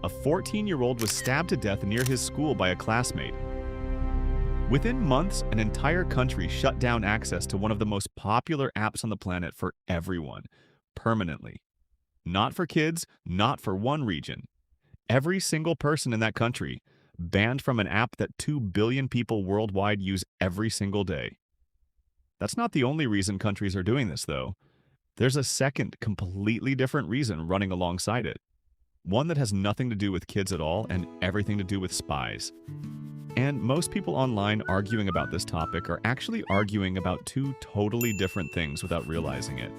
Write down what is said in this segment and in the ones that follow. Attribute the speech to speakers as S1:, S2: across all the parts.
S1: a 14-year-old was stabbed to death near his school by a classmate. Within months, an entire country shut down access to one of the most popular apps on the planet for everyone, permanently. Not for kids, not for one region. Every single person in that country banned from an app that 2 billion people worldwide use every single day. That's not the only reason countries are doing this, though. There's a second, completely different reason running alongside it. One that has nothing to do with kids at all and everything to do with spies. And most people online arguing about this topic are actually arguing about two totally different things without realizing it.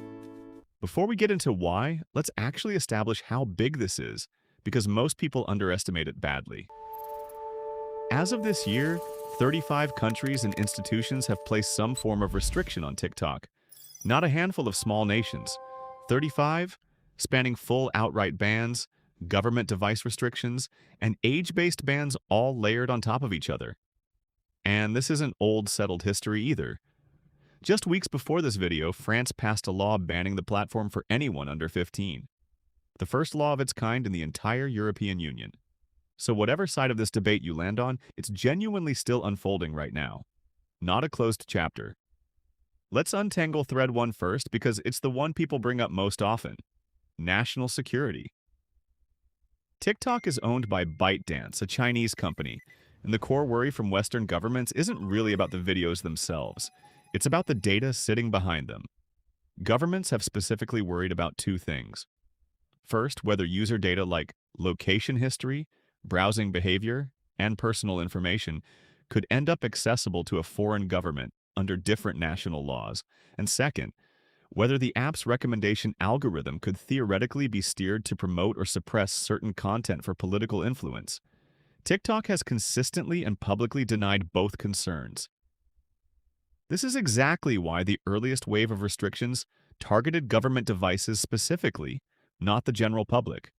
S1: Before we get into why, let's actually establish how big this is, because most people underestimate it badly. As of this year, 35 countries and institutions have placed some form of restriction on TikTok. Not a handful of small nations. 35, spanning full outright bans, government device restrictions, and age-based bans all layered on top of each other. And this isn't old settled history either. Just weeks before this video, France passed a law banning the platform for anyone under 15. The first law of its kind in the entire European Union. So whatever side of this debate you land on, it's genuinely still unfolding right now. Not a closed chapter. Let's untangle thread 1 first because it's the one people bring up most often. National security. TikTok is owned by ByteDance, a Chinese company, and the core worry from Western governments isn't really about the videos themselves. It's about the data sitting behind them. Governments have specifically worried about two things. First, whether user data like location history, browsing behavior, and personal information could end up accessible to a foreign government under different national laws. And second, whether the app's recommendation algorithm could theoretically be steered to promote or suppress certain content for political influence. TikTok has consistently and publicly denied both concerns. This is exactly why the earliest wave of restrictions targeted government devices specifically, not the general public.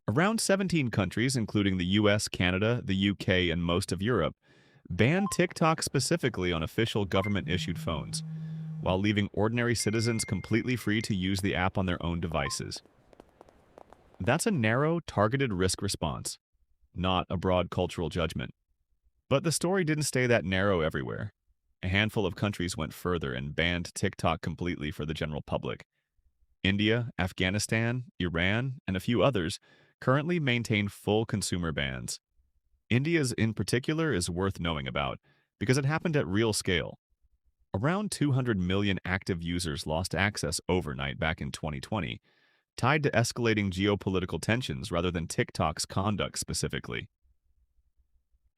S1: Around 17 countries, including the US, Canada, the UK, and most of Europe, banned TikTok specifically on official government-issued phones, while leaving ordinary citizens completely free to use the app on their own devices. That's a narrow, targeted risk response, not a broad cultural judgment. But the story didn't stay that narrow everywhere. A handful of countries went further and banned TikTok completely for the general public. India, Afghanistan, Iran, and a few others currently maintain full consumer bans. India's in particular is worth knowing about because it happened at real scale. Around 200 million active users lost access overnight back in 2020, tied to escalating geopolitical tensions rather than TikTok's conduct specifically.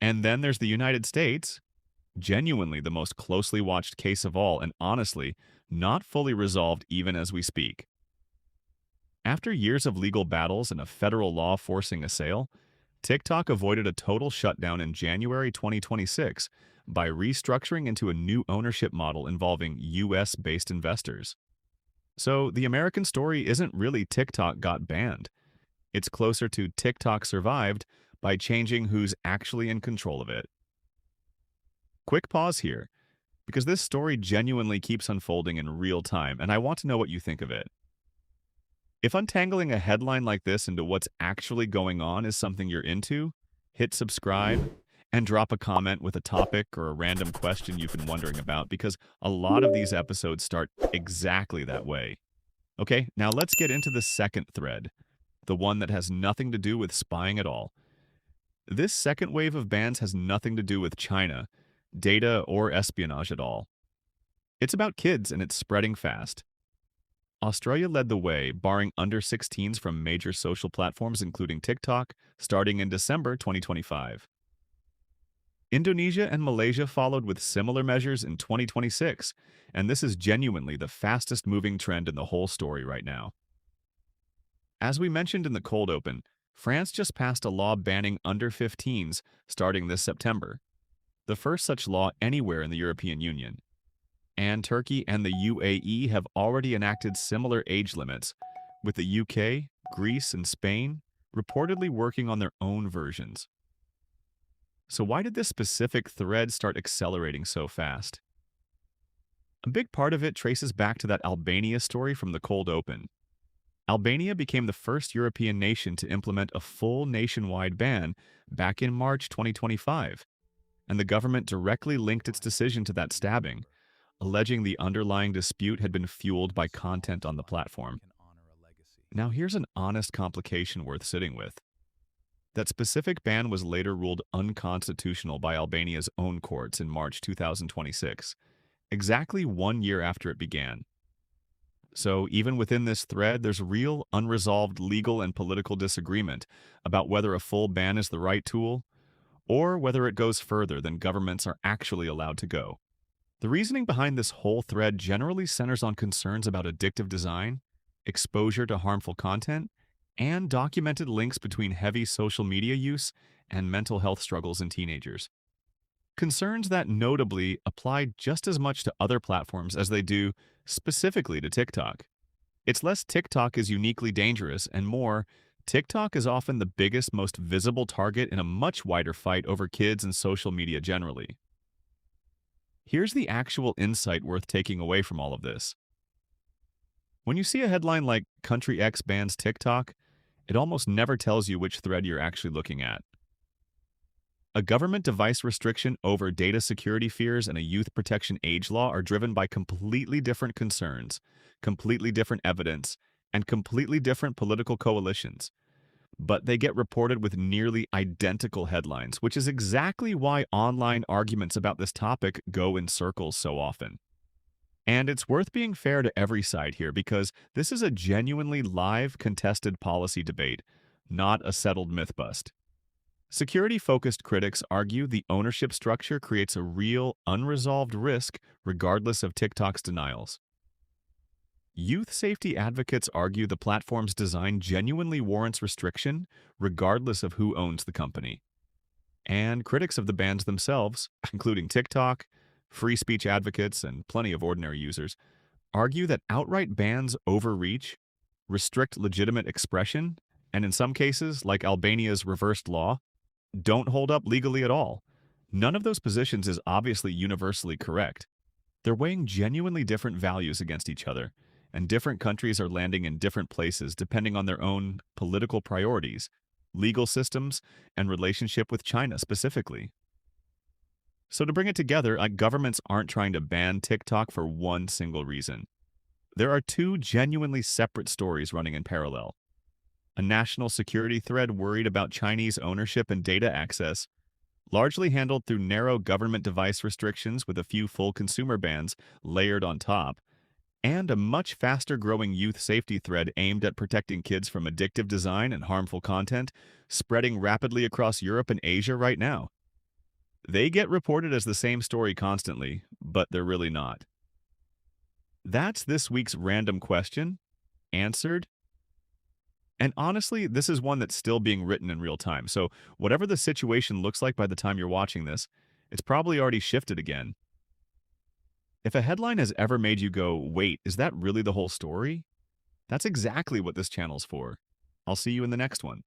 S1: And then there's the United States, genuinely the most closely watched case of all and honestly, not fully resolved even as we speak. After years of legal battles and a federal law forcing a sale, TikTok avoided a total shutdown in January 2026 by restructuring into a new ownership model involving US-based investors. So the American story isn't really TikTok got banned. It's closer to TikTok survived by changing who's actually in control of it. Quick pause here, because this story genuinely keeps unfolding in real time, and I want to know what you think of it. If untangling a headline like this into what's actually going on is something you're into, hit subscribe and drop a comment with a topic or a random question you've been wondering about, because a lot of these episodes start exactly that way. Okay, now let's get into the second thread, the one that has nothing to do with spying at all. This second wave of bans has nothing to do with China, data, or espionage at all. It's about kids and it's spreading fast. Australia led the way, barring under 16s from major social platforms including TikTok, starting in December 2025. Indonesia and Malaysia followed with similar measures in 2026, and this is genuinely the fastest moving trend in the whole story right now. As we mentioned in the cold open, France just passed a law banning under 15s starting this September, the first such law anywhere in the European Union. And Turkey and the UAE have already enacted similar age limits, with the UK, Greece, and Spain reportedly working on their own versions. So why did this specific thread start accelerating so fast? A big part of it traces back to that Albania story from the cold open. Albania became the first European nation to implement a full nationwide ban back in March 2025, and the government directly linked its decision to that stabbing, alleging the underlying dispute had been fueled by content on the platform. Now, here's an honest complication worth sitting with. That specific ban was later ruled unconstitutional by Albania's own courts in March 2026, exactly 1 year after it began. So, even within this thread, there's real unresolved legal and political disagreement about whether a full ban is the right tool or whether it goes further than governments are actually allowed to go. The reasoning behind this whole thread generally centers on concerns about addictive design, exposure to harmful content, and documented links between heavy social media use and mental health struggles in teenagers. Concerns that notably apply just as much to other platforms as they do specifically to TikTok. It's less TikTok is uniquely dangerous and more TikTok is often the biggest, most visible target in a much wider fight over kids and social media generally. Here's the actual insight worth taking away from all of this. When you see a headline like Country X bans TikTok, it almost never tells you which thread you're actually looking at. A government device restriction over data security fears and a youth protection age law are driven by completely different concerns, completely different evidence, and completely different political coalitions. But they get reported with nearly identical headlines, which is exactly why online arguments about this topic go in circles so often. And it's worth being fair to every side here because this is a genuinely live, contested policy debate, not a settled myth bust. Security-focused critics argue the ownership structure creates a real, unresolved risk regardless of TikTok's denials. Youth safety advocates argue the platform's design genuinely warrants restriction regardless of who owns the company. And critics of the bans themselves, including TikTok, free speech advocates, and plenty of ordinary users, argue that outright bans overreach, restrict legitimate expression, and in some cases, like Albania's reversed law, don't hold up legally at all. None of those positions is obviously universally correct. They're weighing genuinely different values against each other, and different countries are landing in different places depending on their own political priorities, legal systems, and relationship with China specifically. So to bring it together, governments aren't trying to ban TikTok for one single reason. There are two genuinely separate stories running in parallel. A national security thread worried about Chinese ownership and data access, largely handled through narrow government device restrictions with a few full consumer bans layered on top, and a much faster-growing youth safety thread aimed at protecting kids from addictive design and harmful content, spreading rapidly across Europe and Asia right now. They get reported as the same story constantly, but they're really not. That's this week's random question, answered. And honestly, this is one that's still being written in real time, so whatever the situation looks like by the time you're watching this, it's probably already shifted again. If a headline has ever made you go, wait, is that really the whole story? That's exactly what this channel's for. I'll see you in the next one.